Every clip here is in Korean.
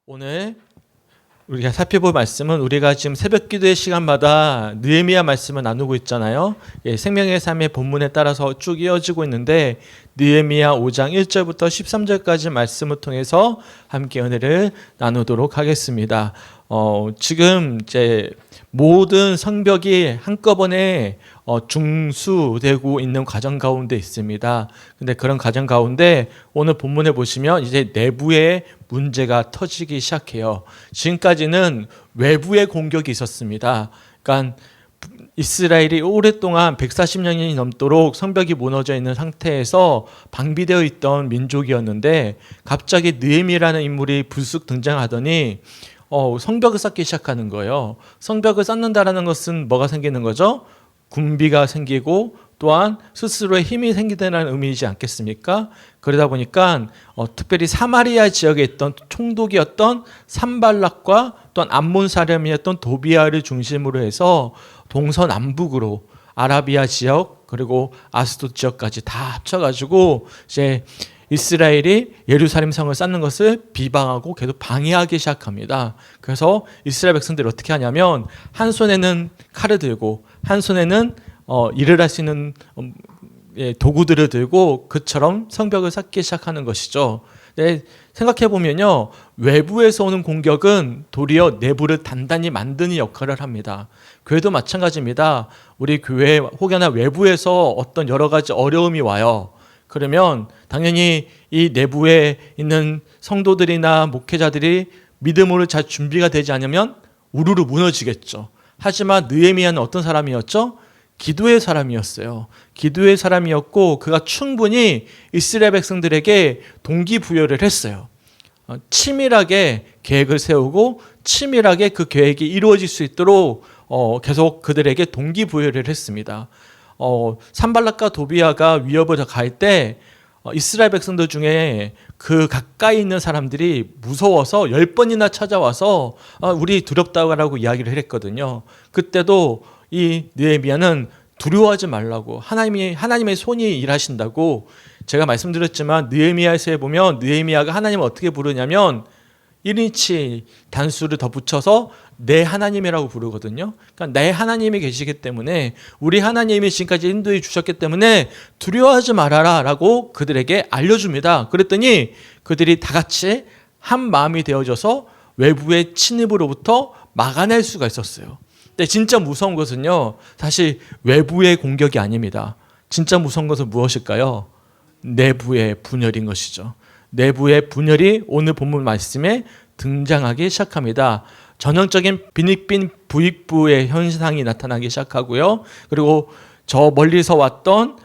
오늘 우리가 살펴볼 말씀은 우리가 지금 새벽 기도의 시간마다 느헤미야 말씀을 나누고 있잖아요. 생명의 삶의 본문에 따라서 쭉 이어지고 있는데 느헤미야 5장 1절부터 13절까지 말씀을 통해서 함께 은혜를 나누도록 하겠습니다. 지금 이제 모든 성벽이 한꺼번에 중수되고 있는 과정 가운데 있습니다. 근데 그런 과정 가운데 오늘 본문에 보시면 이제 내부에 문제가 터지기 시작해요. 지금까지는 외부의 공격이 있었습니다. 그러니까 이스라엘이 오랫동안 140년이 넘도록 성벽이 무너져 있는 상태에서 방비되어 있던 민족이었는데 갑자기 느헤미야라는 인물이 불쑥 등장하더니 성벽을 쌓기 시작하는 거예요. 성벽을 쌓는다라는 것은 뭐가 생기는 거죠? 군비가 생기고 또한 스스로의 힘이 생기다는 의미이지 않겠습니까? 그러다 보니까 특별히 사마리아 지역에 있던 총독이었던 산발락과 또한 암몬 사람이었던 도비아를 중심으로 해서 동서남북으로 아라비아 지역 그리고 아스돗 지역까지 다 합쳐가지고 이제 이스라엘이 예루살렘 성을 쌓는 것을 비방하고 계속 방해하기 시작합니다. 그래서 이스라엘 백성들이 어떻게 하냐면 한 손에는 칼을 들고 한 손에는 일을 할 수 있는 도구들을 들고 그처럼 성벽을 쌓기 시작하는 것이죠. 네, 생각해보면요, 외부에서 오는 공격은 도리어 내부를 단단히 만드는 역할을 합니다. 교회도 마찬가지입니다. 우리 교회 혹여나 외부에서 어떤 여러 가지 어려움이 와요. 그러면 당연히 이 내부에 있는 성도들이나 목회자들이 믿음으로 잘 준비가 되지 않으면 우르르 무너지겠죠. 하지만 느헤미야는 어떤 사람이었죠? 기도의 사람이었어요. 기도의 사람이었고 그가 충분히 이스라엘 백성들에게 동기부여를 했어요. 치밀하게 계획을 세우고 치밀하게 그 계획이 이루어질 수 있도록 계속 그들에게 동기부여를 했습니다. 산발락과 도비아가 위협을 가할 때 이스라엘 백성들 중에 그 가까이 있는 사람들이 무서워서 10번이나 찾아와서 우리 두렵다고 이야기를 했거든요. 그때도 이 느헤미야는 두려워하지 말라고 하나님의 손이 일하신다고 제가 말씀드렸지만 느헤미야에서 보면 느헤미야가 하나님을 어떻게 부르냐면 1인치 단수를 더 붙여서 내 하나님이라고 부르거든요. 그러니까 내 하나님이 계시기 때문에 우리 하나님이 지금까지 인도해 주셨기 때문에 두려워하지 말아라 라고 그들에게 알려줍니다. 그랬더니 그들이 다 같이 한 마음이 되어져서 외부의 침입으로부터 막아낼 수가 있었어요. 근데 진짜 무서운 것은요, 사실 외부의 공격이 아닙니다. 진짜 무서운 것은 무엇일까요? 내부의 분열인 것이죠. 내부의 분열이 오늘 본문 말씀에 등장하기 시작합니다. 전형적인 빈익빈 부익부의 현상이 나타나기 시작하고요. 그리고 저 멀리서 왔던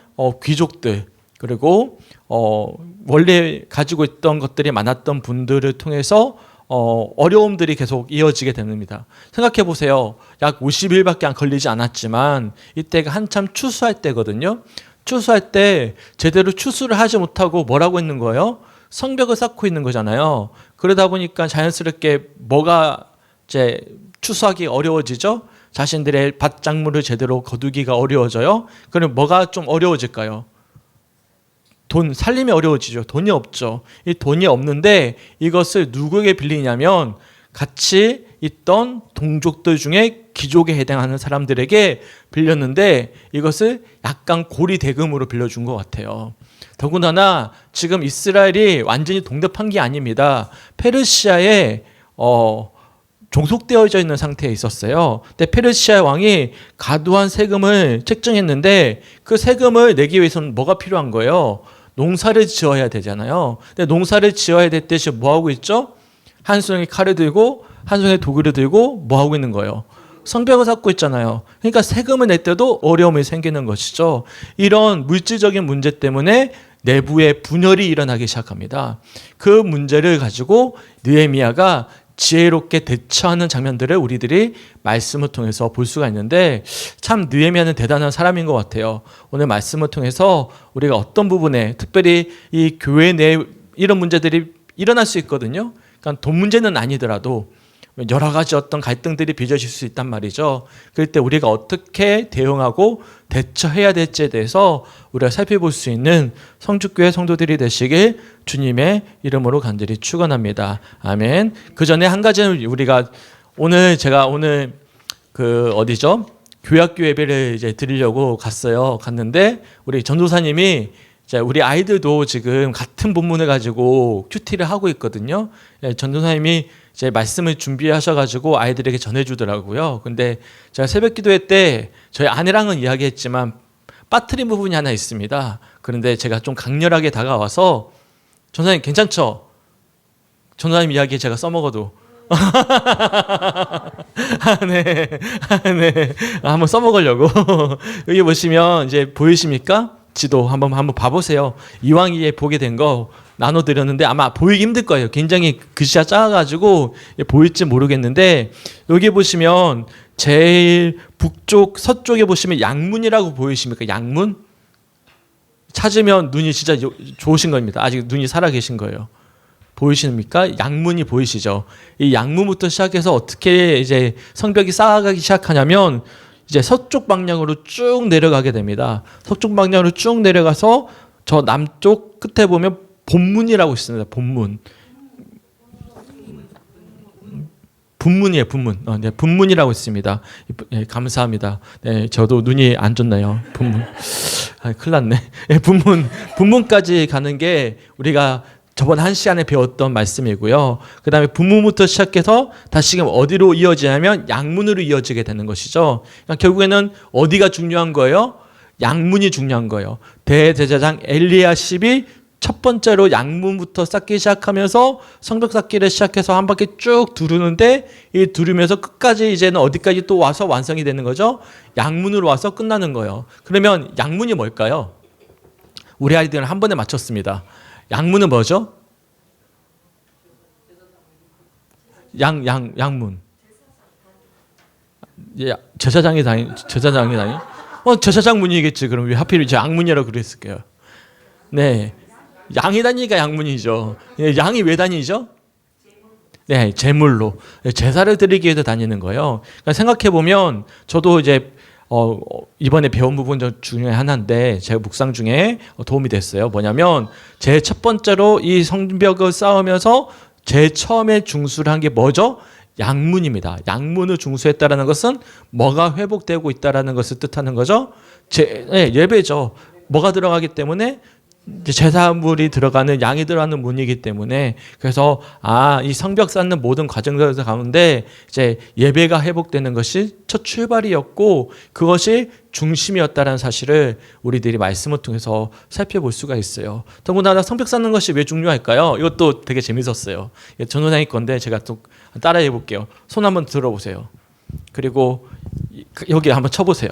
귀족들 그리고 원래 가지고 있던 것들이 많았던 분들을 통해서 어려움들이 계속 이어지게 됩니다. 생각해 보세요. 약 50일밖에 안 걸리지 않았지만 이때가 한참 추수할 때거든요. 추수할 때 제대로 추수를 하지 못하고 뭐라고 있는 거예요? 성벽을 쌓고 있는 거잖아요. 그러다 보니까 자연스럽게 뭐가 이제 추수하기 어려워지죠? 자신들의 밭작물을 제대로 거두기가 어려워져요. 그럼 뭐가 좀 어려워질까요? 살림이 어려워지죠. 돈이 없죠. 이 돈이 없는데 이것을 누구에게 빌리냐면 같이 있던 동족들 중에 귀족에 해당하는 사람들에게 빌렸는데 이것을 약간 고리대금으로 빌려준 것 같아요. 더군다나 지금 이스라엘이 완전히 동접한 게 아닙니다. 페르시아에 종속되어져 있는 상태에 있었어요. 근데 페르시아 왕이 과도한 세금을 책정했는데 그 세금을 내기 위해서는 뭐가 필요한 거예요? 농사를 지어야 되잖아요. 근데 농사를 지어야 될 때 지금 뭐 하고 있죠? 한 손에 칼을 들고 한 손에 도구를 들고 뭐 하고 있는 거예요? 성벽을 쌓고 있잖아요. 그러니까 세금을 낼 때도 어려움이 생기는 것이죠. 이런 물질적인 문제 때문에 내부의 분열이 일어나기 시작합니다. 그 문제를 가지고 느헤미야가 지혜롭게 대처하는 장면들을 우리들이 말씀을 통해서 볼 수가 있는데 참 느헤미야는 대단한 사람인 것 같아요. 오늘 말씀을 통해서 우리가 어떤 부분에 특별히 이 교회 내에 이런 문제들이 일어날 수 있거든요. 그러니까 돈 문제는 아니더라도 여러 가지 어떤 갈등들이 빚어질 수 있단 말이죠. 그럴 때 우리가 어떻게 대응하고 대처해야 될지에 대해서 우리가 살펴볼 수 있는 성주교회 성도들이 되시길 주님의 이름으로 간절히 축원합니다. 아멘. 그 전에 한 가지는 우리가 제가 오늘 그 어디죠? 교학교 예배를 이제 드리려고 갔는데 우리 전도사님이 우리 아이들도 지금 같은 본문을 가지고 큐티를 하고 있거든요. 전도사님이 제 말씀을 준비하셔가지고 아이들에게 전해주더라고요. 근데 제가 새벽 기도회 때 저희 아내랑은 이야기했지만 빠뜨린 부분이 하나 있습니다. 그런데 제가 좀 강렬하게 다가와서 전도사님 괜찮죠? 전도사님 이야기 제가 써먹어도 네. 한번 써먹으려고. 여기 보시면 이제 보이십니까? 지도 한번 봐보세요. 이왕 보게 된 거 나눠드렸는데 아마 보이기 힘들 거예요. 굉장히 글씨가 작아가지고 보일지 모르겠는데 여기 보시면 제일 북쪽 서쪽에 보시면 양문이라고 보이십니까? 양문? 찾으면 눈이 진짜 좋으신 겁니다. 아직 눈이 살아계신 거예요. 보이십니까? 양문이 보이시죠? 이 양문부터 시작해서 어떻게 이제 성벽이 쌓아가기 시작하냐면 이제 서쪽 방향으로 쭉 내려가게 됩니다. 서쪽 방향으로 쭉 내려가서 저 남쪽 끝에 보면 본문이라고 있습니다. 본문. 분문이에요, 분문. 네, 분문이라고 있습니다. 네, 감사합니다. 네, 저도 눈이 안 좋네요. 분문. 큰일 났네. 네, 분문까지 가는 게 우리가 저번 한 시간에 배웠던 말씀이고요. 그 다음에 분문부터 시작해서 다시금 어디로 이어지냐면 양문으로 이어지게 되는 것이죠. 그러니까 결국에는 어디가 중요한 거예요? 양문이 중요한 거예요. 대제사장 엘리야십이 첫 번째로 양문부터 쌓기 시작하면서 성벽 쌓기를 시작해서 한 바퀴 쭉 두르는데 이 두르면서 끝까지 이제는 어디까지 또 와서 완성이 되는 거죠? 양문으로 와서 끝나는 거예요. 그러면 양문이 뭘까요? 우리 아이들은 한 번에 맞췄습니다. 양문은 뭐죠? 양문. 제사장이 다니? 제사장 문이겠지. 그럼 왜 하필 양문이라고 그랬을까요? 네. 양이 다니니까 양문이죠. 양이 왜 다니죠? 네, 제물로. 제사를 드리기 위해서 다니는 거예요. 그러니까 생각해보면 저도 이제 이번에 배운 부분 중에 하나인데 제 묵상 중에 도움이 됐어요. 뭐냐면 제 첫 번째로 이 성벽을 쌓으면서 제일 처음에 중수를 한 게 뭐죠? 양문입니다. 양문을 중수했다라는 것은 뭐가 회복되고 있다라는 것을 뜻하는 거죠. 예배죠. 뭐가 들어가기 때문에 제사물이 들어가는 양이 들어가는 문이기 때문에 그래서 이 성벽 쌓는 모든 과정들 가운데 이제 예배가 회복되는 것이 첫 출발이었고 그것이 중심이었다는 사실을 우리들이 말씀을 통해서 살펴볼 수가 있어요. 더군다나 성벽 쌓는 것이 왜 중요할까요? 이것도 되게 재밌었어요. 전도사님 건데 제가 또 따라해 볼게요. 손 한번 들어보세요. 그리고 여기 한번 쳐보세요.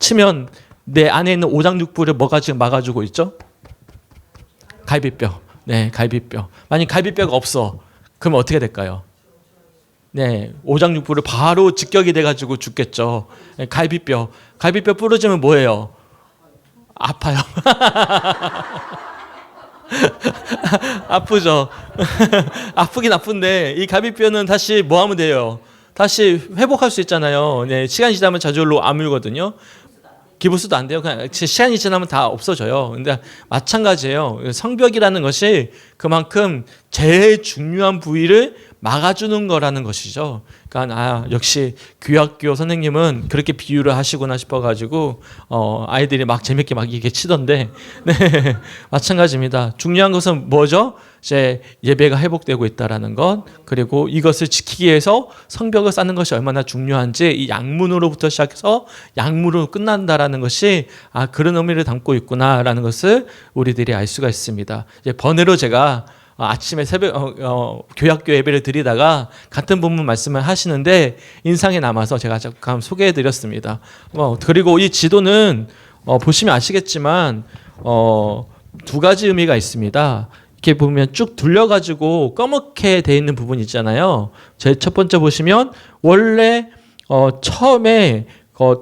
치면 내 안에 있는 오장육부를 뭐가 지금 막아주고 있죠? 갈비뼈. 네, 갈비뼈. 만약 갈비뼈가 없어. 그럼 어떻게 될까요? 네, 오장육부를 바로 직격이 돼가지고 죽겠죠. 네, 갈비뼈 부러지면 뭐예요? 아파요. 아프죠. 아프긴 아픈데 이 갈비뼈는 다시 뭐 하면 돼요? 다시 회복할 수 있잖아요. 네, 시간이 지나면 저절로 아물거든요. 기부스도 안 돼요. 그냥 시간이 지나면 다 없어져요. 근데 마찬가지예요. 성벽이라는 것이 그만큼 제일 중요한 부위를 막아주는 거라는 것이죠. 그러니까 역시 귀학교 선생님은 그렇게 비유를 하시구나 싶어가지고 아이들이 막 재밌게 막 이게 치던데 네 마찬가지입니다. 중요한 것은 뭐죠? 이제 예배가 회복되고 있다라는 것 그리고 이것을 지키기 위해서 성벽을 쌓는 것이 얼마나 중요한지 이 양문으로부터 시작해서 양문으로 끝난다라는 것이 그런 의미를 담고 있구나라는 것을 우리들이 알 수가 있습니다. 이제 번외로 제가 아침에 새벽 교학교 예배를 드리다가 같은 본문 말씀을 하시는데 인상에 남아서 제가 잠깐 소개해 드렸습니다. 그리고 이 지도는 보시면 아시겠지만 두 가지 의미가 있습니다. 이렇게 보면 쭉 둘려가지고 검게 돼 있는 부분 있잖아요. 제 첫 번째 보시면 원래 처음에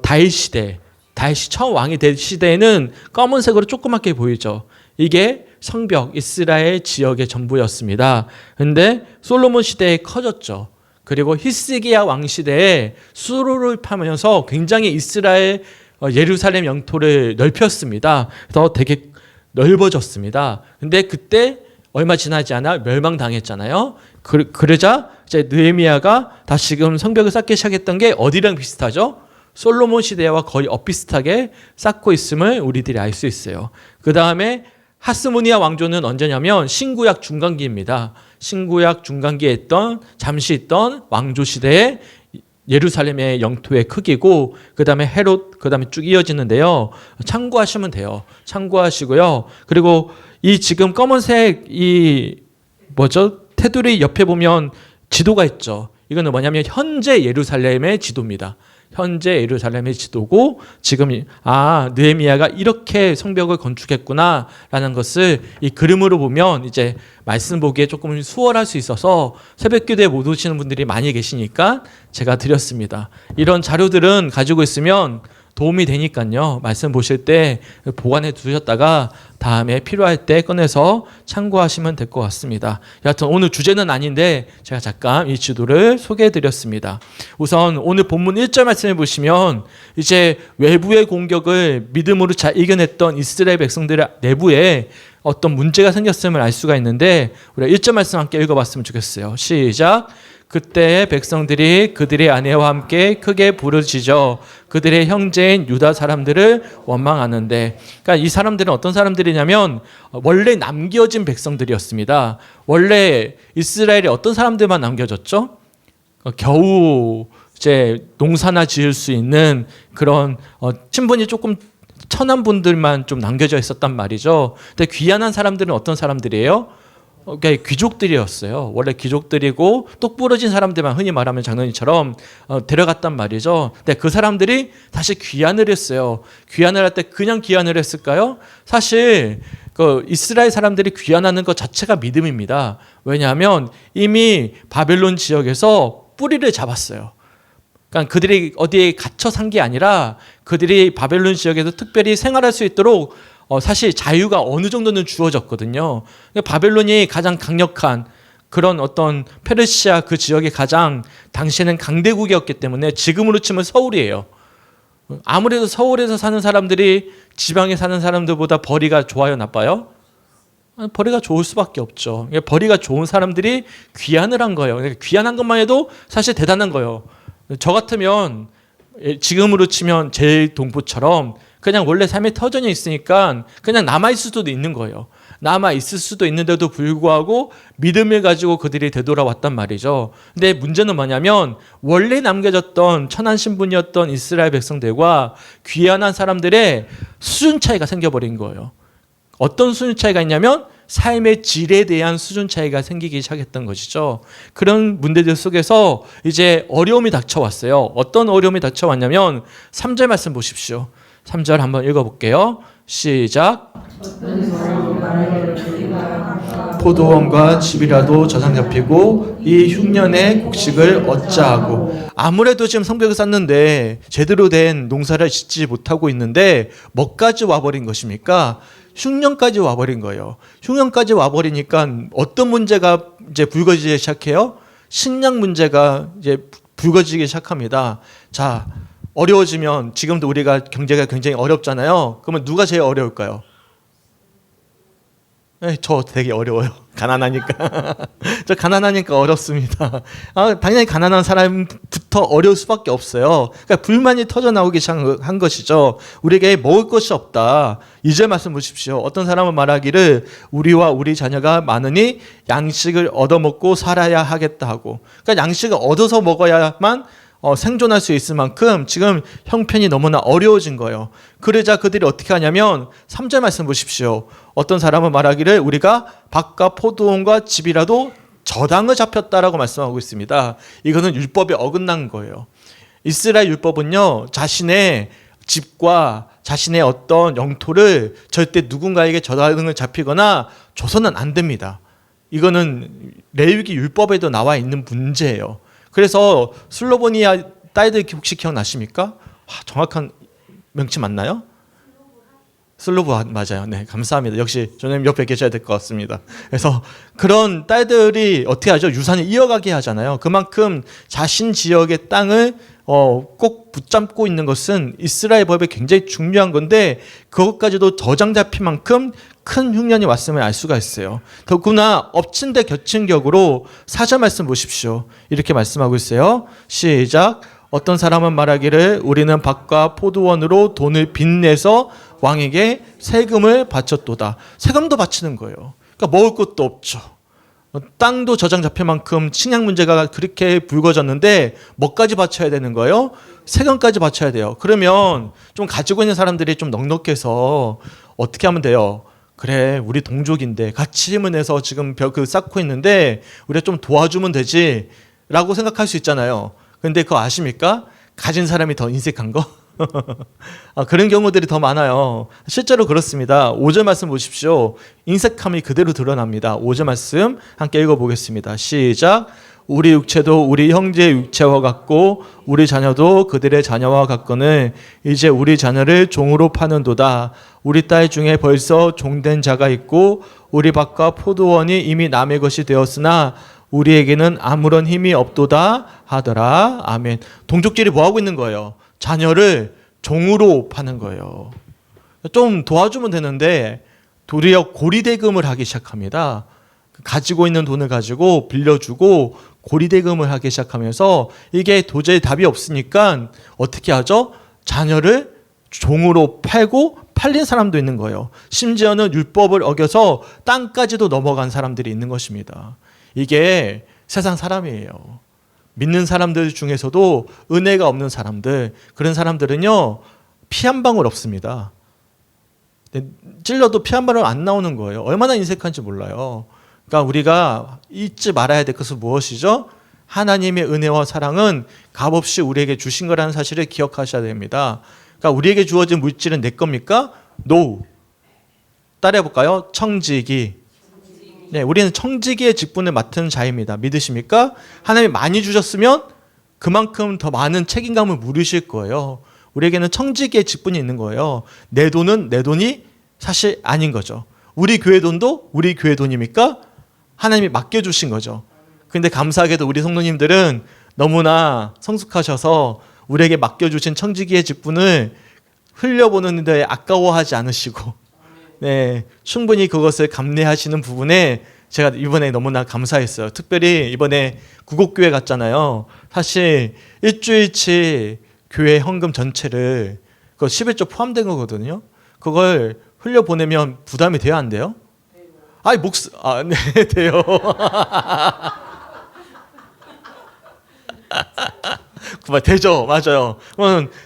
다윗이 처음 왕이 될 시대에는 검은색으로 조그맣게 보이죠. 이게 성벽 이스라엘 지역의 전부였습니다. 근데 솔로몬 시대에 커졌죠. 그리고 히스기야 왕 시대에 수로를 파면서 굉장히 이스라엘 예루살렘 영토를 넓혔습니다. 그래서 되게 넓어졌습니다. 근데 그때 얼마 지나지 않아 멸망당했잖아요. 그러자 이제 느헤미야가 다시금 성벽을 쌓기 시작했던 게 어디랑 비슷하죠? 솔로몬 시대와 거의 엇비슷하게 쌓고 있음을 우리들이 알 수 있어요. 그 다음에 하스모니아 왕조는 언제냐면 신구약 중간기입니다. 신구약 중간기에 잠시 있던 왕조 시대에 예루살렘의 영토의 크기고, 그 다음에 헤롯, 그 다음에 쭉 이어지는데요. 참고하시면 돼요. 참고하시고요. 그리고 이 지금 검은색 테두리 옆에 보면 지도가 있죠. 이거는 뭐냐면 현재 예루살렘의 지도입니다. 현재 예루살렘의 지도고, 지금 느헤미야가 이렇게 성벽을 건축했구나라는 것을 이 그림으로 보면 이제 말씀 보기에 조금 수월할 수 있어서 새벽기도에 못 오시는 분들이 많이 계시니까 제가 드렸습니다. 이런 자료들은 가지고 있으면 도움이 되니까요. 말씀 보실 때 보관해 두셨다가 다음에 필요할 때 꺼내서 참고하시면 될 것 같습니다. 여하튼 오늘 주제는 아닌데 제가 잠깐 이 지도를 소개해 드렸습니다. 우선 오늘 본문 1절 말씀해 보시면 이제 외부의 공격을 믿음으로 잘 이겨냈던 이스라엘 백성들의 내부에 어떤 문제가 생겼음을 알 수가 있는데, 우리가 1절 말씀 함께 읽어봤으면 좋겠어요. 시작. 그때 백성들이 그들의 아내와 함께 크게 부르짖어 그들의 형제인 유다 사람들을 원망하는데, 그러니까 이 사람들은 어떤 사람들이냐면 원래 남겨진 백성들이었습니다. 원래 이스라엘에 어떤 사람들만 남겨졌죠? 겨우 이제 농사나 지을 수 있는 그런 신분이 조금 천한 분들만 좀 남겨져 있었단 말이죠. 근데 귀환한 사람들은 어떤 사람들이에요? 귀족들이었어요. 원래 귀족들이고 똑 부러진 사람들만 흔히 말하면 장로님처럼 데려갔단 말이죠. 근데 그 사람들이 다시 귀환을 했어요. 귀환을 할 때 그냥 귀환을 했을까요? 사실 그 이스라엘 사람들이 귀환하는 것 자체가 믿음입니다. 왜냐하면 이미 바벨론 지역에서 뿌리를 잡았어요. 그러니까 그들이 어디에 갇혀 산 게 아니라 그들이 바벨론 지역에서 특별히 생활할 수 있도록 사실 자유가 어느 정도는 주어졌거든요. 바벨론이 가장 강력한 그런 어떤 페르시아 그 지역이 가장 당시에는 강대국이었기 때문에 지금으로 치면 서울이에요. 아무래도 서울에서 사는 사람들이 지방에 사는 사람들보다 벌이가 좋아요, 나빠요? 벌이가 좋을 수밖에 없죠. 벌이가 좋은 사람들이 귀환을 한 거예요. 귀환한 것만 해도 사실 대단한 거예요. 저 같으면 지금으로 치면 제일 동부처럼 그냥 원래 삶이 터전이 있으니까 그냥 남아있을 수도 있는 거예요. 남아있을 수도 있는데도 불구하고 믿음을 가지고 그들이 되돌아왔단 말이죠. 근데 문제는 뭐냐면 원래 남겨졌던 천한 신분이었던 이스라엘 백성들과 귀환한 사람들의 수준 차이가 생겨버린 거예요. 어떤 수준 차이가 있냐면 삶의 질에 대한 수준 차이가 생기기 시작했던 것이죠. 그런 문제들 속에서 이제 어려움이 닥쳐왔어요. 어떤 어려움이 닥쳐왔냐면 3절 말씀 보십시오. 3절 한번 읽어볼게요. 시작. 포도원과 집이라도 저장 잡히고 이 흉년의 곡식을 어찌하고. 아무래도 지금 성벽을 쌓는데 제대로 된 농사를 짓지 못하고 있는데 뭐까지 와버린 것입니까? 흉년까지 와버린 거예요. 흉년까지 와버리니까 어떤 문제가 이제 불거지기 시작해요? 식량 문제가 이제 불거지기 시작합니다. 자, 어려워지면 지금도 우리가 경제가 굉장히 어렵잖아요. 그러면 누가 제일 어려울까요? 저 되게 어려워요. 가난하니까. 저 가난하니까 어렵습니다. 당연히 가난한 사람부터 어려울 수밖에 없어요. 그러니까 불만이 터져 나오기 시작한 것이죠. 우리에게 먹을 것이 없다. 2절 말씀 보십시오. 어떤 사람은 말하기를 우리와 우리 자녀가 많으니 양식을 얻어먹고 살아야 하겠다 하고. 그러니까 양식을 얻어서 먹어야만 생존할 수 있을 만큼 지금 형편이 너무나 어려워진 거예요. 그러자 그들이 어떻게 하냐면 3절 말씀 보십시오. 어떤 사람은 말하기를 우리가 밭과 포도원과 집이라도 저당을 잡혔다라고 말씀하고 있습니다. 이거는 율법에 어긋난 거예요. 이스라엘 율법은요, 자신의 집과 자신의 어떤 영토를 절대 누군가에게 저당을 잡히거나 줘서는 안 됩니다. 이거는 레위기 율법에도 나와 있는 문제예요. 그래서 슬로보니아 딸들 혹시 기억나십니까? 정확한 명칭 맞나요? 슬로브 맞아요. 네, 감사합니다. 역시 조님 옆에 계셔야 될 것 같습니다. 그래서 그런 딸들이 어떻게 하죠? 유산을 이어가게 하잖아요. 그만큼 자신 지역의 땅을 꼭 붙잡고 있는 것은 이스라엘 법에 굉장히 중요한 건데 그것까지도 저장 잡힌 만큼 큰 흉년이 왔음을 알 수가 있어요. 더구나 엎친 데 겹친 격으로 4절 말씀 보십시오. 이렇게 말씀하고 있어요. 시작. 어떤 사람은 말하기를 우리는 밭과 포도원으로 돈을 빚내서 왕에게 세금을 바쳤도다. 세금도 바치는 거예요. 그러니까 먹을 것도 없죠. 땅도 저장 잡힐 만큼 식량 문제가 그렇게 불거졌는데 뭐까지 바쳐야 되는 거예요? 세금까지 바쳐야 돼요. 그러면 좀 가지고 있는 사람들이 좀 넉넉해서 어떻게 하면 돼요? 그래, 우리 동족인데 같이 힘을 내서 지금 벽을 쌓고 있는데 우리가 좀 도와주면 되지 라고 생각할 수 있잖아요. 근데 그거 아십니까? 가진 사람이 더 인색한 거? 그런 경우들이 더 많아요. 실제로 그렇습니다. 5절 말씀 보십시오. 인색함이 그대로 드러납니다. 5절 말씀 함께 읽어보겠습니다. 시작. 우리 육체도 우리 형제의 육체와 같고 우리 자녀도 그들의 자녀와 같거늘 이제 우리 자녀를 종으로 파는도다. 우리 딸 중에 벌써 종된 자가 있고 우리 밭과 포도원이 이미 남의 것이 되었으나 우리에게는 아무런 힘이 없도다 하더라. 아멘. 동족들이 뭐하고 있는 거예요? 자녀를 종으로 파는 거예요. 좀 도와주면 되는데 도리어 고리대금을 하기 시작합니다. 가지고 있는 돈을 가지고 빌려주고 고리대금을 하기 시작하면서 이게 도저히 답이 없으니까 어떻게 하죠? 자녀를 종으로 팔고 팔린 사람도 있는 거예요. 심지어는 율법을 어겨서 땅까지도 넘어간 사람들이 있는 것입니다. 이게 세상 사람이에요. 믿는 사람들 중에서도 은혜가 없는 사람들, 그런 사람들은요, 피 한 방울 없습니다. 찔러도 피 한 방울 안 나오는 거예요. 얼마나 인색한지 몰라요. 그러니까 우리가 잊지 말아야 될 것은 무엇이죠? 하나님의 은혜와 사랑은 값없이 우리에게 주신 거라는 사실을 기억하셔야 됩니다. 그러니까 우리에게 주어진 물질은 내 겁니까? No. 따라해볼까요? 청지기. 네, 우리는 청지기의 직분을 맡은 자입니다. 믿으십니까? 하나님이 많이 주셨으면 그만큼 더 많은 책임감을 물으실 거예요. 우리에게는 청지기의 직분이 있는 거예요. 내 돈은 내 돈이 사실 아닌 거죠. 우리 교회 돈도 우리 교회 돈입니까? 하나님이 맡겨주신 거죠. 그런데 감사하게도 우리 성도님들은 너무나 성숙하셔서 우리에게 맡겨주신 청지기의 직분을 흘려보는 데 아까워하지 않으시고 네, 충분히 그것을 감내하시는 부분에 제가 이번에 너무나 감사했어요. 특별히 이번에 구곡교회 갔잖아요. 사실 일주일치 교회 헌금 전체를 그 11조 포함된 거거든요. 그걸 흘려보내면 부담이 돼야 안 돼요? 네, 돼요. 되죠, 맞아요.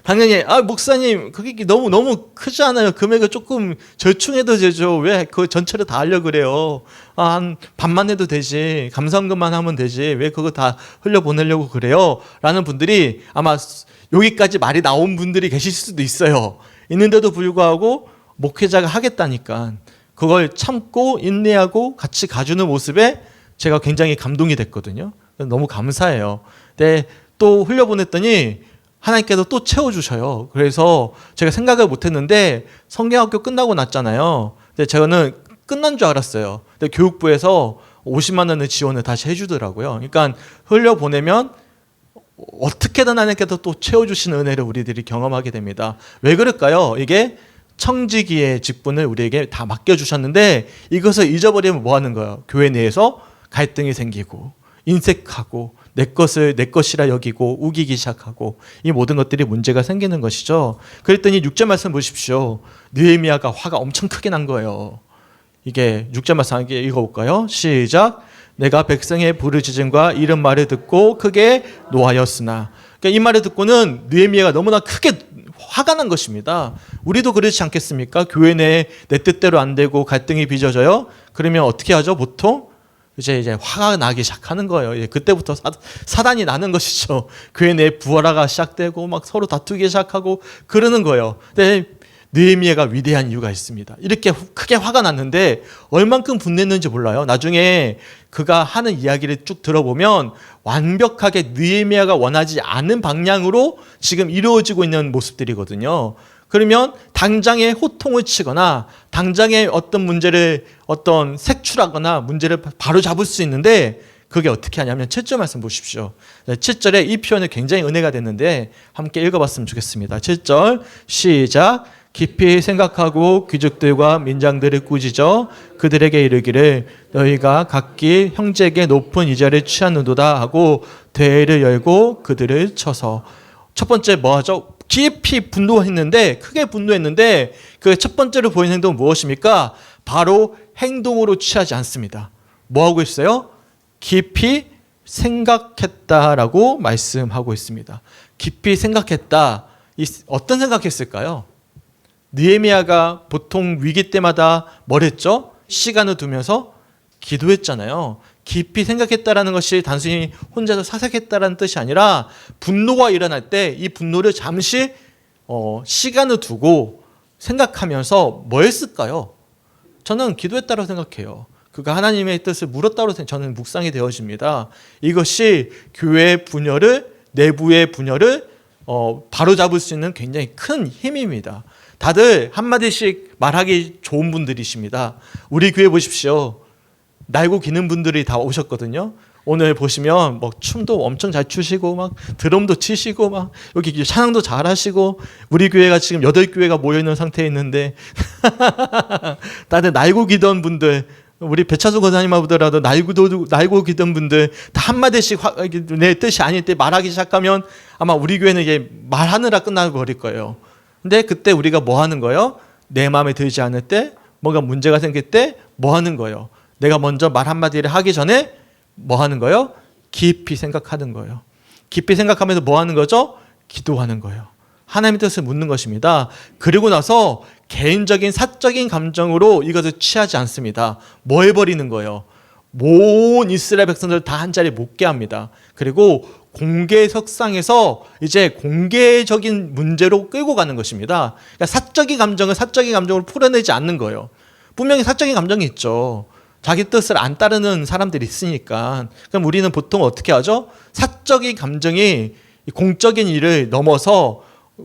당연히 목사님 그게 너무 크지 않아요? 금액을 조금 절충해도 되죠. 왜 그 전체를 다 하려 그래요? 한 반만 해도 되지. 감사헌금만 하면 되지. 왜 그거 다 흘려 보내려고 그래요? 라는 분들이 아마 여기까지 말이 나온 분들이 계실 수도 있어요. 있는데도 불구하고 목회자가 하겠다니까 그걸 참고 인내하고 같이 가주는 모습에 제가 굉장히 감동이 됐거든요. 너무 감사해요. 근데 또 흘려보냈더니 하나님께서 또 채워주셔요. 그래서 제가 생각을 못했는데 성경학교 끝나고 났잖아요. 근데 저는 끝난 줄 알았어요. 근데 교육부에서 50만 원의 지원을 다시 해주더라고요. 그러니까 흘려보내면 어떻게든 하나님께서 또 채워주시는 은혜를 우리들이 경험하게 됩니다. 왜 그럴까요? 이게 청지기의 직분을 우리에게 다 맡겨주셨는데 이것을 잊어버리면 뭐 하는 거예요? 교회 내에서 갈등이 생기고 인색하고 내 것을 내 것이라 여기고 우기기 시작하고 이 모든 것들이 문제가 생기는 것이죠. 그랬더니 6절 말씀 보십시오. 느헤미야가 화가 엄청 크게 난 거예요. 이게 6절 말씀 함께 읽어볼까요? 시작. 내가 백성의 부르짖음과 이런 말을 듣고 크게 노하였으나. 그러니까 이 말을 듣고는 느헤미야가 너무나 크게 화가 난 것입니다. 우리도 그렇지 않겠습니까? 교회 내에 내 뜻대로 안 되고 갈등이 빚어져요. 그러면 어떻게 하죠? 보통 이제 화가 나기 시작하는 거예요. 그때부터 사단이 나는 것이죠. 교회 내에 부활화가 시작되고 막 서로 다투기 시작하고 그러는 거예요. 근데 느헤미야가 위대한 이유가 있습니다. 이렇게 크게 화가 났는데 얼만큼 분냈는지 몰라요. 나중에 그가 하는 이야기를 쭉 들어보면 완벽하게 느헤미야가 원하지 않은 방향으로 지금 이루어지고 있는 모습들이거든요. 그러면 당장의 호통을 치거나 당장의 어떤 문제를 어떤 색출하거나 문제를 바로 잡을 수 있는데 그게 어떻게 하냐면 7절 말씀 보십시오. 7절에 이 표현이 굉장히 은혜가 됐는데 함께 읽어봤으면 좋겠습니다. 7절 시작. 깊이 생각하고 귀족들과 민장들을 꾸짖어 그들에게 이르기를 너희가 각기 형제에게 높은 이자를 취하는도다 하고 대회를 열고 그들을 쳐서. 첫 번째 뭐 하죠? 깊이 분노했는데, 크게 분노했는데 그 첫 번째로 보이는 행동은 무엇입니까? 바로 행동으로 취하지 않습니다. 뭐 하고 있어요? 깊이 생각했다라고 말씀하고 있습니다. 깊이 생각했다. 어떤 생각했을까요? 느헤미야가 보통 위기 때마다 뭘 했죠? 시간을 두면서 기도했잖아요. 깊이 생각했다라는 것이 단순히 혼자서 사색했다라는 뜻이 아니라 분노가 일어날 때 이 분노를 잠시 시간을 두고 생각하면서 뭐 했을까요? 저는 기도했다고 생각해요. 그가 하나님의 뜻을 물었다고 저는 묵상이 되어집니다. 이것이 교회의 분열을, 내부의 분열을 바로잡을 수 있는 굉장히 큰 힘입니다. 다들 한마디씩 말하기 좋은 분들이십니다. 우리 교회 보십시오. 날고 기는 분들이 다 오셨거든요. 오늘 보시면 뭐 춤도 엄청 잘 추시고 막 드럼도 치시고 막 여기 찬양도 잘 하시고 우리 교회가 지금 8교회가 모여 있는 상태에 있는데 다들 날고 기던 분들, 우리 배차수 권사님만 보더라도 날고 기던 분들 다 한마디씩 내 뜻이 아닐 때 말하기 시작하면 아마 우리 교회는 이게 말하느라 끝나버릴 거예요. 근데 그때 우리가 뭐 하는 거예요? 내 마음에 들지 않을 때, 뭔가 문제가 생길 때 뭐 하는 거예요? 내가 먼저 말 한마디를 하기 전에 뭐 하는 거예요? 깊이 생각하는 거예요. 깊이 생각하면서 뭐 하는 거죠? 기도하는 거예요. 하나님의 뜻을 묻는 것입니다. 그리고 나서 개인적인 사적인 감정으로 이것을 취하지 않습니다. 뭐 해버리는 거예요? 온 이스라엘 백성들 다 한 자리에 모게 합니다. 그리고 공개 석상에서 이제 공개적인 문제로 끌고 가는 것입니다. 그러니까 사적인 감정을 사적인 감정으로 풀어내지 않는 거예요. 분명히 사적인 감정이 있죠. 자기 뜻을 안 따르는 사람들이 있으니까. 그럼 우리는 보통 어떻게 하죠? 사적인 감정이 공적인 일을 넘어서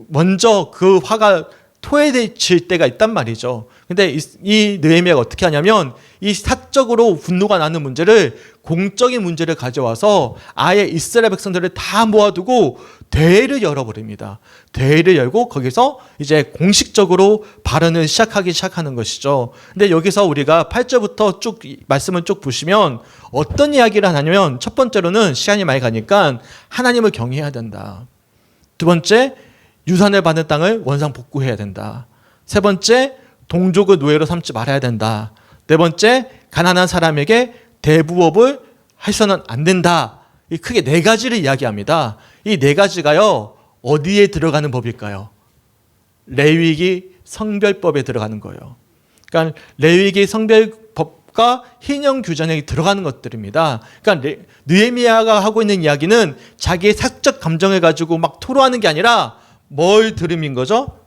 먼저 그 화가 토해질 때가 있단 말이죠. 근데 이 느헤미야가 어떻게 하냐면 이 사적으로 분노가 나는 문제를 공적인 문제를 가져와서 아예 이스라엘 백성들을 다 모아두고 대회를 열어버립니다. 대회를 열고 거기서 이제 공식적으로 발언을 시작하는 것이죠. 근데 여기서 우리가 8절부터 쭉 말씀을 쭉 보시면 어떤 이야기를 하냐면 첫 번째로는 시간이 많이 가니까 하나님을 경외해야 된다. 두 번째, 유산을 받은 땅을 원상 복구해야 된다. 세 번째, 동족을 노예로 삼지 말아야 된다. 네 번째, 가난한 사람에게 대부업을 해서는 안 된다. 이 크게 네 가지를 이야기합니다. 이 네 가지가요, 어디에 들어가는 법일까요? 레위기 성별법에 들어가는 거예요. 그러니까 레위기 성별법과 희년 규정에 들어가는 것들입니다. 그러니까 느헤미야가 하고 있는 이야기는 자기의 사적 감정을 가지고 막 토로하는 게 아니라 뭘 들음인 거죠?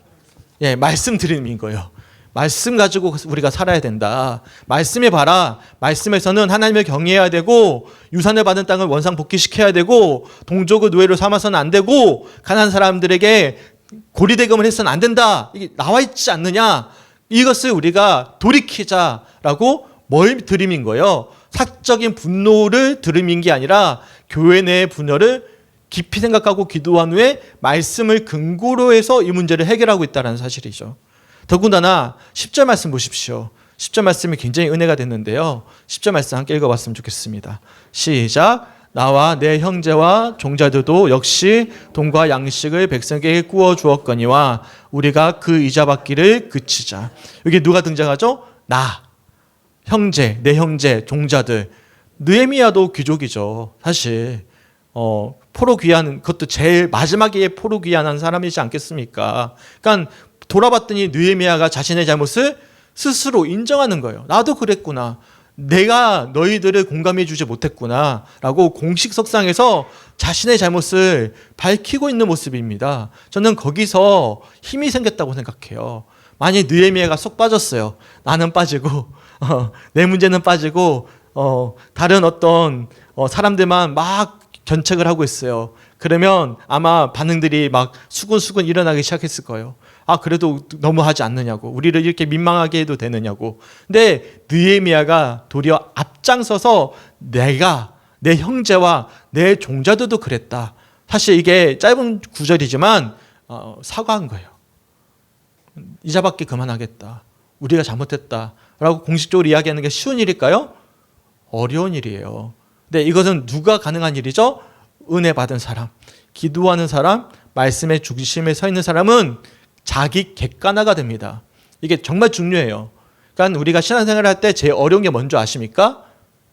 예, 말씀 들음인 거예요. 말씀 가지고 우리가 살아야 된다. 말씀에 봐라. 말씀에서는 하나님을 경외해야 되고 유산을 받은 땅을 원상 복귀시켜야 되고 동족을 노예로 삼아서는 안 되고 가난한 사람들에게 고리대금을 해서는 안 된다. 이게 나와 있지 않느냐. 이것을 우리가 돌이키자라고 뭘 들음인 거예요. 사적인 분노를 들음인 게 아니라 교회 내의 분열을 깊이 생각하고 기도한 후에 말씀을 근거로 해서 이 문제를 해결하고 있다는 사실이죠. 더군다나 10절 말씀 보십시오. 10절 말씀이 굉장히 은혜가 됐는데요. 10절 말씀 함께 읽어봤으면 좋겠습니다. 시작. 나와 내 형제와 종자들도 역시 돈과 양식을 백성에게 구워 주었거니와 우리가 그 이자 받기를 그치자. 여기 누가 등장하죠? 나, 형제, 내 형제, 종자들. 느헤미야도 귀족이죠. 사실 포로 귀환, 그것도 제일 마지막에 포로 귀환한 사람이지 않겠습니까? 그러니까 돌아봤더니 느헤미야가 자신의 잘못을 스스로 인정하는 거예요. 나도 그랬구나. 내가 너희들을 공감해 주지 못했구나 라고 공식 석상에서 자신의 잘못을 밝히고 있는 모습입니다. 저는 거기서 힘이 생겼다고 생각해요. 만약 느헤미야가 쏙 빠졌어요. 나는 빠지고 내 문제는 빠지고 다른 어떤 사람들만 막 견책을 하고 있어요. 그러면 아마 반응들이 막 수근수근 일어나기 시작했을 거예요. 아, 그래도 너무하지 않느냐고. 우리를 이렇게 민망하게 해도 되느냐고. 근데 느헤미야가 도리어 앞장서서 내가, 내 형제와 내 종자들도 그랬다. 사실 이게 짧은 구절이지만 사과한 거예요. 이자밖에 그만하겠다. 우리가 잘못했다. 라고 공식적으로 이야기하는 게 쉬운 일일까요? 어려운 일이에요. 근데 이것은 누가 가능한 일이죠? 은혜 받은 사람, 기도하는 사람, 말씀의 중심에 서 있는 사람은 자기 객관화가 됩니다. 이게 정말 중요해요. 그러니까 우리가 신앙생활을 할 때 제일 어려운 게 뭔지 아십니까?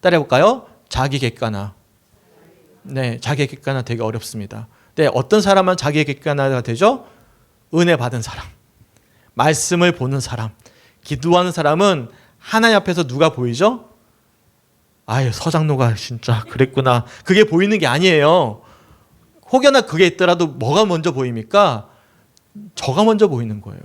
따라해볼까요? 자기 객관화. 네, 자기 객관화 되게 어렵습니다. 네, 어떤 사람은 자기 객관화가 되죠? 은혜 받은 사람, 말씀을 보는 사람, 기도하는 사람은 하나님 앞에서 누가 보이죠? 아유, 서장로가 진짜 그랬구나. 그게 보이는 게 아니에요. 혹여나 그게 있더라도 뭐가 먼저 보입니까? 저가 먼저 보이는 거예요.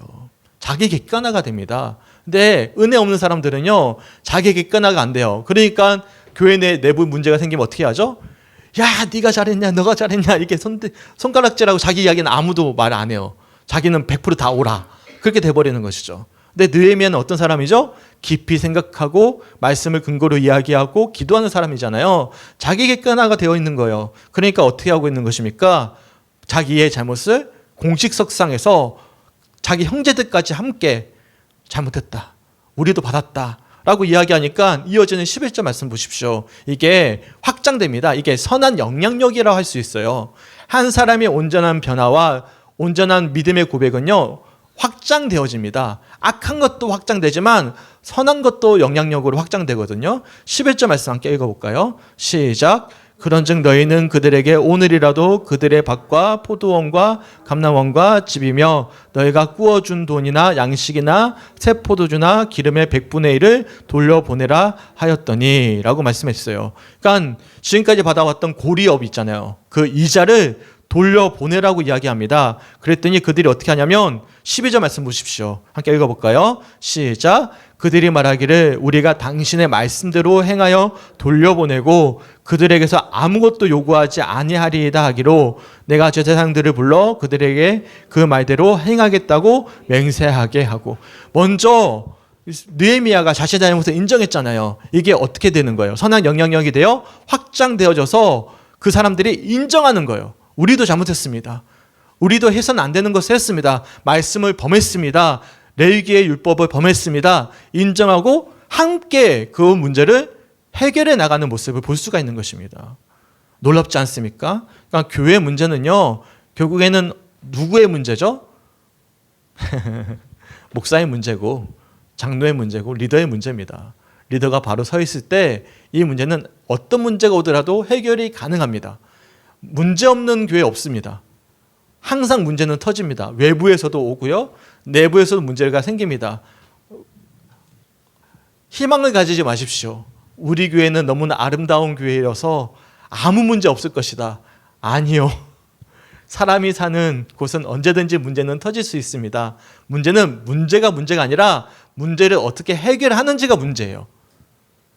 자기 객관화가 됩니다. 근데 은혜 없는 사람들은요, 자기 객관화가 안 돼요. 그러니까 교회 내 내부 문제가 생기면 어떻게 하죠? 야, 네가 잘했냐, 너가 잘했냐, 이렇게 손가락질하고 자기 이야기는 아무도 말 안 해요. 자기는 100% 다 옳아. 그렇게 돼버리는 것이죠. 근데 느헤미야는 어떤 사람이죠? 깊이 생각하고 말씀을 근거로 이야기하고 기도하는 사람이잖아요. 자기 객관화가 되어 있는 거예요. 그러니까 어떻게 하고 있는 것입니까? 자기의 잘못을 공식석상에서 자기 형제들까지 함께 잘못했다. 우리도 받았다. 라고 이야기하니까 이어지는 11절 말씀 보십시오. 이게 확장됩니다. 이게 선한 영향력이라고 할 수 있어요. 한 사람의 온전한 변화와 온전한 믿음의 고백은요, 확장되어집니다. 악한 것도 확장되지만 선한 것도 영향력으로 확장되거든요. 11절 말씀 함께 읽어볼까요? 시작. 그런즉 너희는 그들에게 오늘이라도 그들의 밭과 포도원과 감람원과 집이며 너희가 구워준 돈이나 양식이나 새 포도주나 기름의 100분의 1을 돌려보내라 하였더니 라고 말씀했어요. 그러니까 지금까지 받아왔던 고리업 있잖아요. 그 이자를 돌려보내라고 이야기합니다. 그랬더니 그들이 어떻게 하냐면 12절 말씀 보십시오. 함께 읽어볼까요? 시작. 그들이 말하기를 우리가 당신의 말씀대로 행하여 돌려보내고 그들에게서 아무것도 요구하지 아니하리이다 하기로 내가 제사장들을 불러 그들에게 그 말대로 행하겠다고 맹세하게 하고. 먼저 느헤미야가 자신의 잘못을 인정했잖아요. 이게 어떻게 되는 거예요? 선한 영향력이 되어 확장되어져서 그 사람들이 인정하는 거예요. 우리도 잘못했습니다. 우리도 해서는 안 되는 것을 했습니다. 말씀을 범했습니다. 레위기의 율법을 범했습니다. 인정하고 함께 그 문제를 해결해 나가는 모습을 볼 수가 있는 것입니다. 놀랍지 않습니까? 그러니까 교회 문제는요, 결국에는 누구의 문제죠? 목사의 문제고 장로의 문제고 리더의 문제입니다. 리더가 바로 서 있을 때 이 문제는 어떤 문제가 오더라도 해결이 가능합니다. 문제없는 교회 없습니다. 항상 문제는 터집니다. 외부에서도 오고요. 내부에서도 문제가 생깁니다. 희망을 가지지 마십시오. 우리 교회는 너무나 아름다운 교회여서 아무 문제 없을 것이다. 아니요. 사람이 사는 곳은 언제든지 문제는 터질 수 있습니다. 문제는 문제가 아니라 문제를 어떻게 해결하는지가 문제예요.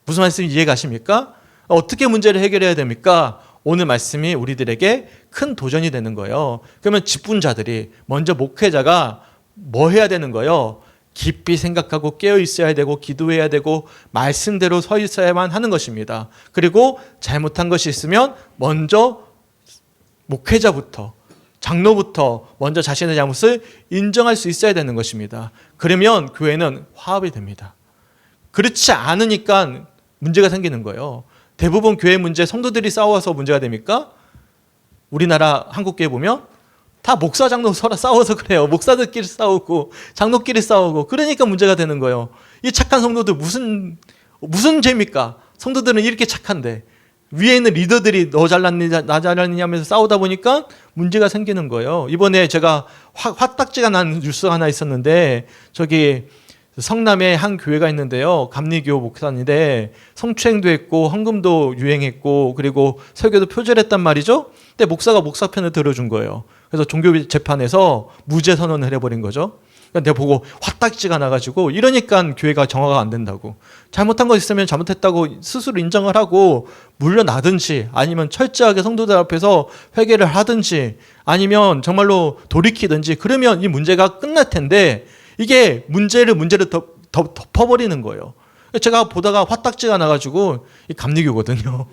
무슨 말씀인지 이해가십니까? 어떻게 문제를 해결해야 됩니까? 오늘 말씀이 우리들에게 큰 도전이 되는 거예요. 그러면 직분자들이 먼저 목회자가 뭐 해야 되는 거예요? 깊이 생각하고 깨어 있어야 되고 기도해야 되고 말씀대로 서 있어야만 하는 것입니다. 그리고 잘못한 것이 있으면 먼저 목회자부터 장로부터 먼저 자신의 잘못을 인정할 수 있어야 되는 것입니다. 그러면 교회는 화합이 됩니다. 그렇지 않으니까 문제가 생기는 거예요. 대부분 교회 문제 성도들이 싸워서 문제가 됩니까? 우리나라 한국교회 보면 다 목사 장로 싸워서 그래요. 목사들끼리 싸우고 장로끼리 싸우고 그러니까 문제가 되는 거예요. 이 착한 성도들 무슨 죄입니까? 성도들은 이렇게 착한데 위에 있는 리더들이 너 잘났느냐 나 잘났느냐 하면서 싸우다 보니까 문제가 생기는 거예요. 이번에 제가 화딱지가 난 뉴스가 하나 있었는데 저기 성남에 한 교회가 있는데요. 감리교 목사인데 성추행도 했고 헌금도 유행했고 그리고 설교도 표절했단 말이죠. 근데 목사가 목사 편을 들어준 거예요. 그래서 종교 재판에서 무죄 선언을 해버린 거죠. 그러니까 내가 보고 화딱지가 나가지고 이러니까 교회가 정화가 안 된다고. 잘못한 거 있으면 잘못했다고 스스로 인정을 하고 물러나든지 아니면 철저하게 성도들 앞에서 회개를 하든지 아니면 정말로 돌이키든지 그러면 이 문제가 끝날 텐데 이게 문제를 덮어버리는 거예요. 제가 보다가 화딱지가 나가지고 이 감리교거든요.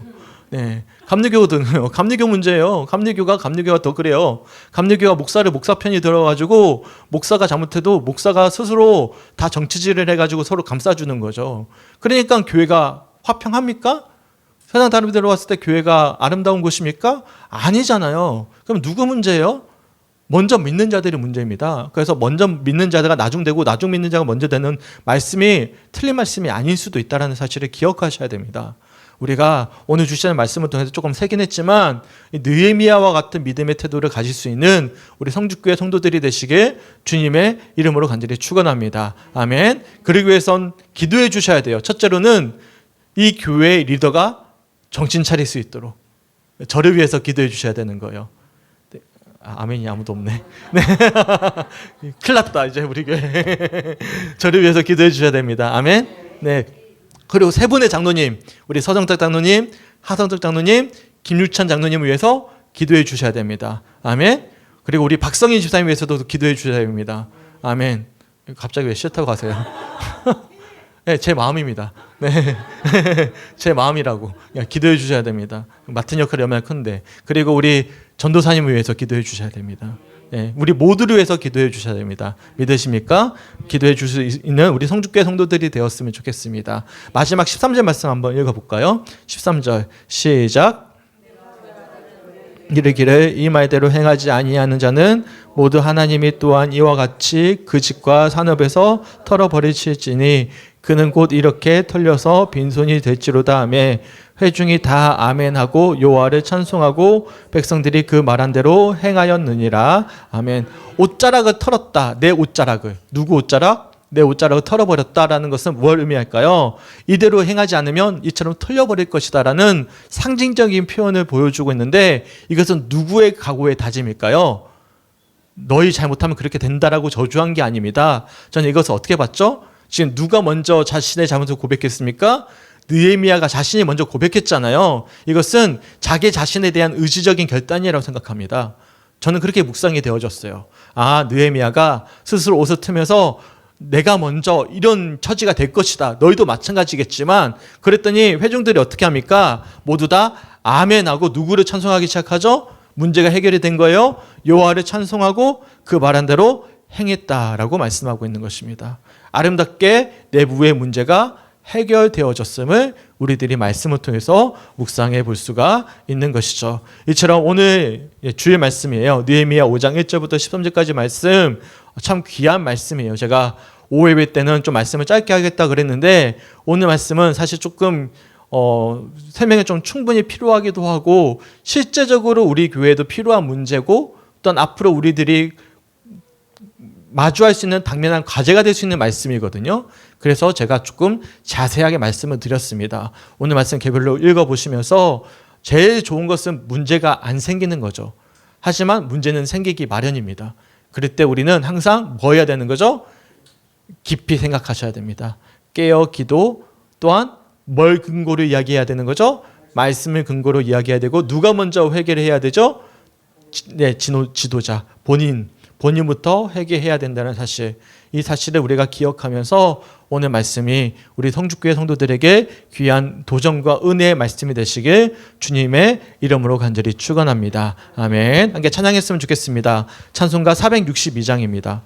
네, 감리교거든요. 감리교 문제예요. 감리교가 더 그래요. 감리교가 목사 편이 들어가지고 목사가 잘못해도 목사가 스스로 다 정치질을 해가지고 서로 감싸주는 거죠. 그러니까 교회가 화평합니까? 세상 다른 데로 왔을 때 교회가 아름다운 곳입니까? 아니잖아요. 그럼 누구 문제예요? 먼저 믿는 자들의 문제입니다. 그래서 먼저 믿는 자가 나중 되고 나중 믿는 자가 먼저 되는 말씀이 틀린 말씀이 아닐 수도 있다는 사실을 기억하셔야 됩니다. 우리가 오늘 주시는 말씀을 통해서 조금 세긴 했지만 느헤미야와 같은 믿음의 태도를 가질 수 있는 우리 성주교회 성도들이 되시길 주님의 이름으로 간절히 축원합니다. 아멘. 그러기 위해선 기도해 주셔야 돼요. 첫째로는 이 교회의 리더가 정신 차릴 수 있도록 저를 위해서 기도해 주셔야 되는 거예요. 아멘이 아무도 없네. 네. 큰일 났다 이제 우리 교회. 저를 위해서 기도해 주셔야 됩니다. 아멘. 네. 그리고 세 분의 장로님, 우리 서정탁 장로님, 하성탁 장로님, 김유찬 장로님을 위해서 기도해 주셔야 됩니다. 아멘. 그리고 우리 박성희 집사님 위해서도 기도해 주셔야 됩니다. 아멘. 갑자기 왜 싫다고 가세요? 네, 제 마음입니다. 네. 제 마음이라고. 기도해 주셔야 됩니다. 맡은 역할이 얼마나 큰데. 그리고 우리 전도사님을 위해서 기도해 주셔야 됩니다. 네, 우리 모두를 위해서 기도해 주셔야 됩니다. 믿으십니까? 기도해 줄 수 있는 우리 성주교회 성도들이 되었으면 좋겠습니다. 마지막 13절 말씀 한번 읽어볼까요? 13절 시작. 이르기를 이 말대로 행하지 아니하는 자는 모두 하나님이 또한 이와 같이 그 집과 산업에서 털어버리실지니 그는 곧 이렇게 털려서 빈손이 될지로다 하며 회중이 다 아멘하고 여호와를 찬송하고 백성들이 그 말한 대로 행하였느니라. 아멘. 옷자락을 털었다. 내 옷자락을. 누구 옷자락? 내 옷자락을 털어버렸다라는 것은 뭘 의미할까요? 이대로 행하지 않으면 이처럼 털려버릴 것이다라는 상징적인 표현을 보여주고 있는데 이것은 누구의 각오의 다짐일까요? 너희 잘못하면 그렇게 된다라고 저주한 게 아닙니다. 저는 이것을 어떻게 봤죠? 지금 누가 먼저 자신의 잘못을 고백했습니까? 느헤미야가 자신이 먼저 고백했잖아요. 이것은 자기 자신에 대한 의지적인 결단이라고 생각합니다. 저는 그렇게 묵상이 되어졌어요. 아, 느헤미야가 스스로 옷을 트면서 내가 먼저 이런 처지가 될 것이다. 너희도 마찬가지겠지만 그랬더니 회중들이 어떻게 합니까? 모두 다 아멘하고 누구를 찬송하기 시작하죠? 문제가 해결이 된 거예요. 여호와를 찬송하고 그 말한 대로 행했다라고 말씀하고 있는 것입니다. 아름답게 내부의 문제가 해결되어졌음을 우리들이 말씀을 통해서 묵상해 볼 수가 있는 것이죠. 이처럼 오늘 주의 말씀이에요. 느헤미야 5장 1절부터 13절까지 말씀 참 귀한 말씀이에요. 제가 5회회 때는 좀 말씀을 짧게 하겠다 그랬는데 오늘 말씀은 사실 조금 설명이 좀 충분히 필요하기도 하고 실제적으로 우리 교회에도 필요한 문제고 또한 앞으로 우리들이 마주할 수 있는 당면한 과제가 될 수 있는 말씀이거든요. 그래서 제가 조금 자세하게 말씀을 드렸습니다. 오늘 말씀 개별로 읽어보시면서 제일 좋은 것은 문제가 안 생기는 거죠. 하지만 문제는 생기기 마련입니다. 그럴 때 우리는 항상 뭐 해야 되는 거죠? 깊이 생각하셔야 됩니다. 깨어 기도 또한 뭘 근거로 이야기해야 되는 거죠? 말씀을 근거로 이야기해야 되고 누가 먼저 회개를 해야 되죠? 네, 지도자, 본인부터 회개해야 된다는 사실, 이 사실을 우리가 기억하면서 오늘 말씀이 우리 성주교회 성도들에게 귀한 도전과 은혜의 말씀이 되시길 주님의 이름으로 간절히 축원합니다. 아멘. 함께 찬양했으면 좋겠습니다. 찬송가 462장입니다.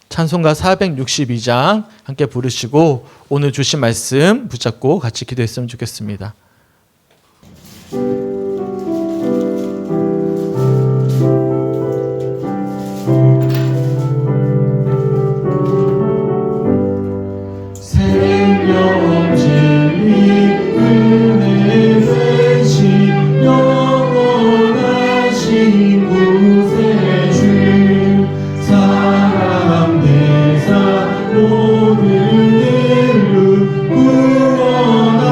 찬송가 462장 함께 부르시고 오늘 주신 말씀 붙잡고 같이 기도했으면 좋겠습니다. 모든 일로 구원하여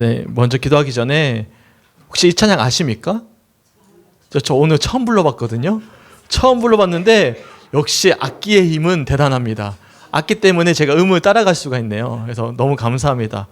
네, 먼저 기도하기 전에 혹시 이 찬양 아십니까? 저 오늘 처음 불러봤거든요. 처음 불러봤는데 역시 악기의 힘은 대단합니다. 악기 때문에 제가 음을 따라갈 수가 있네요. 그래서 너무 감사합니다.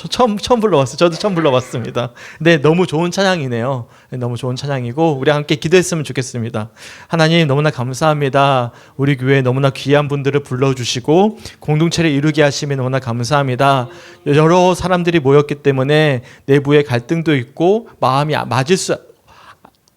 처음 불러봤어요. 저도 처음 불러봤습니다. 네, 너무 좋은 찬양이네요. 네, 너무 좋은 찬양이고 우리 함께 기도했으면 좋겠습니다. 하나님 너무나 감사합니다. 우리 교회에 너무나 귀한 분들을 불러주시고 공동체를 이루게 하심에 너무나 감사합니다. 여러 사람들이 모였기 때문에 내부에 갈등도 있고 마음이 맞을 수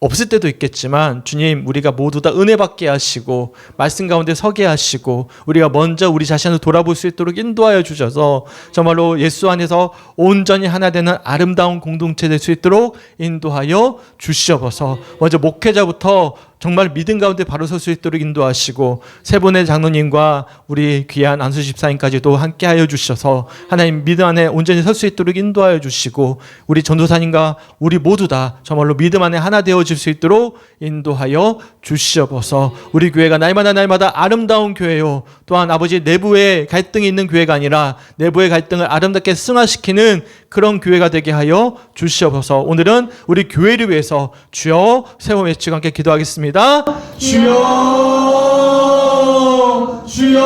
없을 때도 있겠지만 주님 우리가 모두 다 은혜 받게 하시고 말씀 가운데 서게 하시고 우리가 먼저 우리 자신을 돌아볼 수 있도록 인도하여 주셔서 정말로 예수 안에서 온전히 하나 되는 아름다운 공동체 될 수 있도록 인도하여 주시옵소서. 먼저 목회자부터 정말 믿음 가운데 바로 설 수 있도록 인도하시고 세 분의 장로님과 우리 귀한 안수 집사님까지도 함께하여 주셔서 하나님 믿음 안에 온전히 설 수 있도록 인도하여 주시고 우리 전도사님과 우리 모두 다 정말로 믿음 안에 하나 되어질 수 있도록 인도하여 주시옵소서. 우리 교회가 날마다 아름다운 교회요 또한 아버지 내부에 갈등이 있는 교회가 아니라 내부의 갈등을 아름답게 승화시키는 그런 교회가 되게 하여 주시옵소서. 오늘은 우리 교회를 위해서 주여 세워 외치고 함께 기도하겠습니다. 주여 주여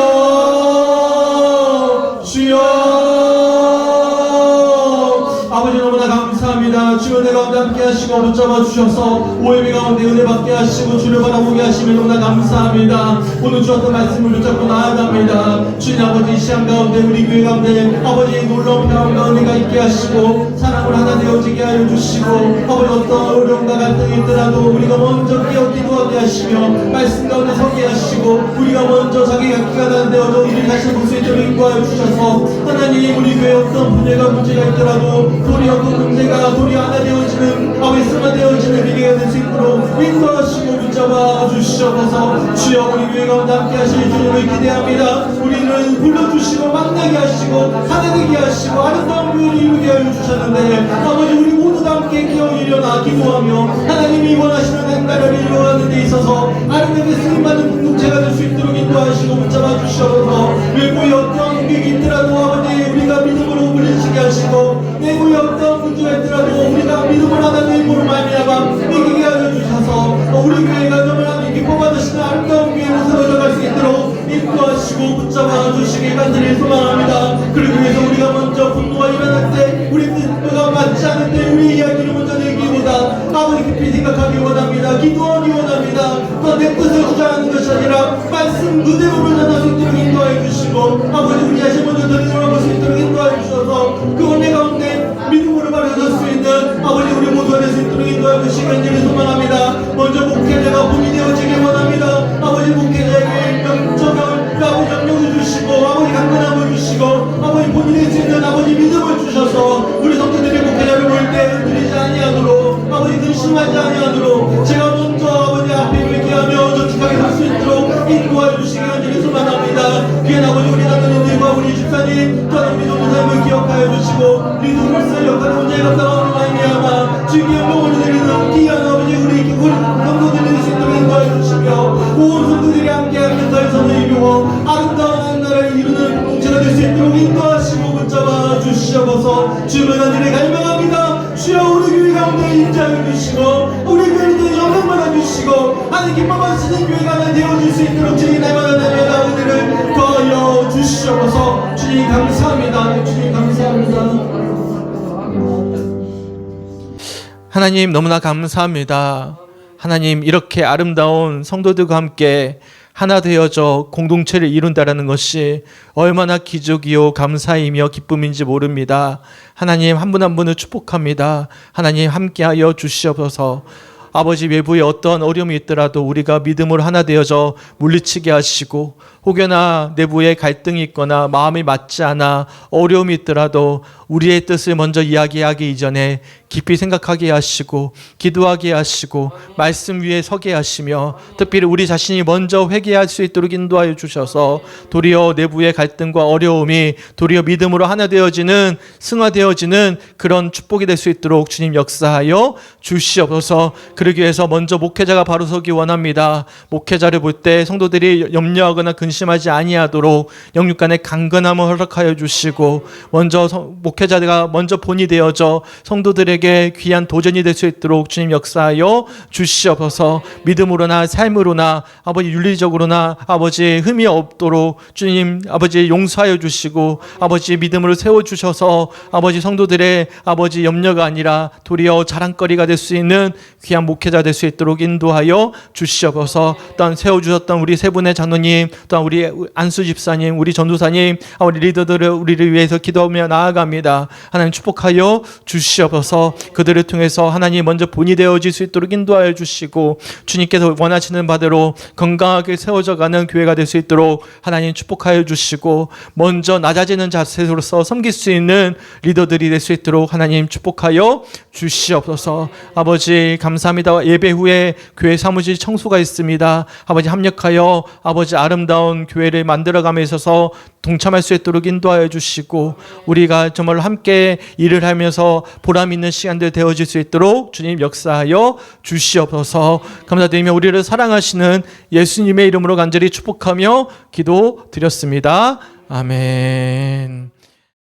주여. 아버지 너무나 감사합니다. 주여 내 가운데 함께 하시고 붙잡아 주셔서 오해비 가운데 은혜 받게 하시고 주를 바라보게 하시면 너무나 감사합니다. 오늘 주었던 말씀을 붙잡고 나아갑니다. 주님 아버지 이 시간 가운데 우리 교회 가운데 아버지 놀라운 평안과 은혜가 있게 하시고 사랑을 하나 되어지게 하여 주시고 아버지 어떤 어려움과 갈등이 있더라도 우리가 먼저 깨어 기도하게 하시며 말씀 가운데 서게 하시고 우리가 먼저 자기 각기가 난 되어져 우리 다시 볼 수 있도록 인도하여 주셔서 하나님 우리 교회 어떤 분야가 문제가 있더라도 도리어 그 문제가 도리어 하나 되어지는 아버지 승화 되어지는 위기가 될 수 있도록 인도하시고 붙잡아 주시옵소서. 주여 우리 교회 가운데 함께 하실 주님을 기대합니다. 우리는 불러주시고 만나게 하시고 하나 되게 하시고 아름다운 교회를 이루게 하여 주셨는데 아버지 우리 모두 다 함께 깨어 일어나 기도하며 하나님이 원하시는 행가를 이루어가는 데 있어서 아름답게 쓰임받는 공동체가 될 수 있도록 인도하시고 붙잡아 주시옵소서. 외부에 어떤 위기 있더라도 아버지 우리가 믿음으로 물리치게 하시고 내부에 어떤 문제가 있더라도 우리가 믿음을 하나님의 힘으로 말미암아 이기게 하여 주셔서 우리 교회가 정말 하나님 기뻐받으시는 아름다운 교회로 세워져갈 수 있도록 인도하시고 붙잡아 주시기 간절히 소망합니다. 그러기 위해서 우리가 먼저 분노가 일어날 때 우리 뜻과 맞지 않을 때 우리 이야기를 먼저 내기보다 아버지 깊이 생각하기 원합니다. 기도하기 원합니다. 또 내 뜻을 주장하는 것이 아니라 말씀 그대로를 전할 수 있도록 인도하여 주시고 아버지 우리 자신 먼저 돌아볼 수 있도록 인도하여 주셔서 그 은혜 가운데 믿음으로 바라볼 수 있는 아버지 우리 모두가 될 수 있도록 인도하여 주시기 간절히 소망합니다. 먼저 목회자가 본이 되어지길 원합니다. 아버지 목회자에게 명령을 아버지 영역을 주시고 아버지 강건함을 주시고 아버지 본이 될 수 있는 아버지 믿음을 주셔서 우리 성도들의 목회자를 볼 때 흔들리지 아니하도록 아버지 근심하지 아니하도록 제가 먼저 아버지 앞에 회개하며 저축하게 설 수 있도록 인도하여 주시기 간절히 소망합니다. 귀한 아버지 우리 나누님들과 우리 집사님 또한 우리 전도사님을 기억하여 주시고 리더로서 역할을 온전히 감당하는 말미암아 주님의 영광을 드리는 귀한 아버지 우리 성도들이 될 수 있도록 인도하여 주시며 온 성도들이 함께하는 더 선을 이루어 아름다운 하나를 이루는 공동체가 될 수 있도록 인도하시고 붙잡아 주시옵소서. 주님을 간절히 갈망합니다. 주여 우리 교회 가운데 임재하여 주시고 우리 교회도 영광 받아주시고 하나님 기뻐 받으시는 교회가 하나 되어줄 수 있도록 주님 날마다 은혜를 더하여 주시옵소서. 주님 감사합니다. 주님 감사합니다. 하나님 너무나 감사합니다. 하나님 이렇게 아름다운 성도들과 함께 하나 되어져 공동체를 이룬다라는 것이 얼마나 기적이요 감사이며 기쁨인지 모릅니다. 하나님 한 분 한 분을 축복합니다. 하나님 함께하여 주시옵소서. 아버지 외부에 어떤 어려움이 있더라도 우리가 믿음으로 하나 되어져 물리치게 하시고 혹여나 내부에 갈등이 있거나 마음이 맞지 않아 어려움이 있더라도 우리의 뜻을 먼저 이야기하기 이전에 깊이 생각하게 하시고 기도하게 하시고 말씀 위에 서게 하시며 특별히 우리 자신이 먼저 회개할 수 있도록 인도하여 주셔서 도리어 내부의 갈등과 어려움이 도리어 믿음으로 하나 되어지는 승화되어지는 그런 축복이 될 수 있도록 주님 역사하여 주시옵소서. 그러기 위해서 먼저 목회자가 바로 서기 원합니다. 목회자를 볼 때 성도들이 염려하거나 근심 방심하지 아니하도록 영육 간의 강건함을 허락하여 주시고, 먼저 목회자가 먼저 본이 되어져 성도들에게 귀한 도전이 될 수 있도록 주님 역사하여 주시옵소서. 믿음으로나 삶으로나 아버지 윤리적으로나 아버지 흠이 없도록 주님 아버지 용서하여 주시고, 아버지 믿음으로 세워주셔서 아버지 성도들의 아버지 염려가 아니라 도리어 자랑거리가 될 수 있는 귀한 목회자 될 수 있도록 인도하여 주시옵소서. 또한 세워주셨던 우리 세 분의 장로님, 또한 우리 안수 집사님, 우리 전도사님, 우리 리더들을 우리를 위해서 기도하며 나아갑니다. 하나님 축복하여 주시옵소서. 그들을 통해서 하나님 먼저 본이 되어질 수 있도록 인도하여 주시고, 주님께서 원하시는 바대로 건강하게 세워져 가는 교회가 될 수 있도록 하나님 축복하여 주시고, 먼저 낮아지는 자세로서 섬길 수 있는 리더들이 될 수 있도록 하나님 축복하여 주시옵소서. 아버지 감사합니다. 예배 후에 교회 사무실 청소가 있습니다. 아버지 합력하여 아버지 아름다운 교회를 만들어감에 있어서 동참할 수 있도록 인도하여 주시고, 우리가 정말 함께 일을 하면서 보람 있는 시간들 되어질 수 있도록 주님 역사하여 주시옵소서. 감사드리며 우리를 사랑하시는 예수님의 이름으로 간절히 축복하며 기도드렸습니다. 아멘.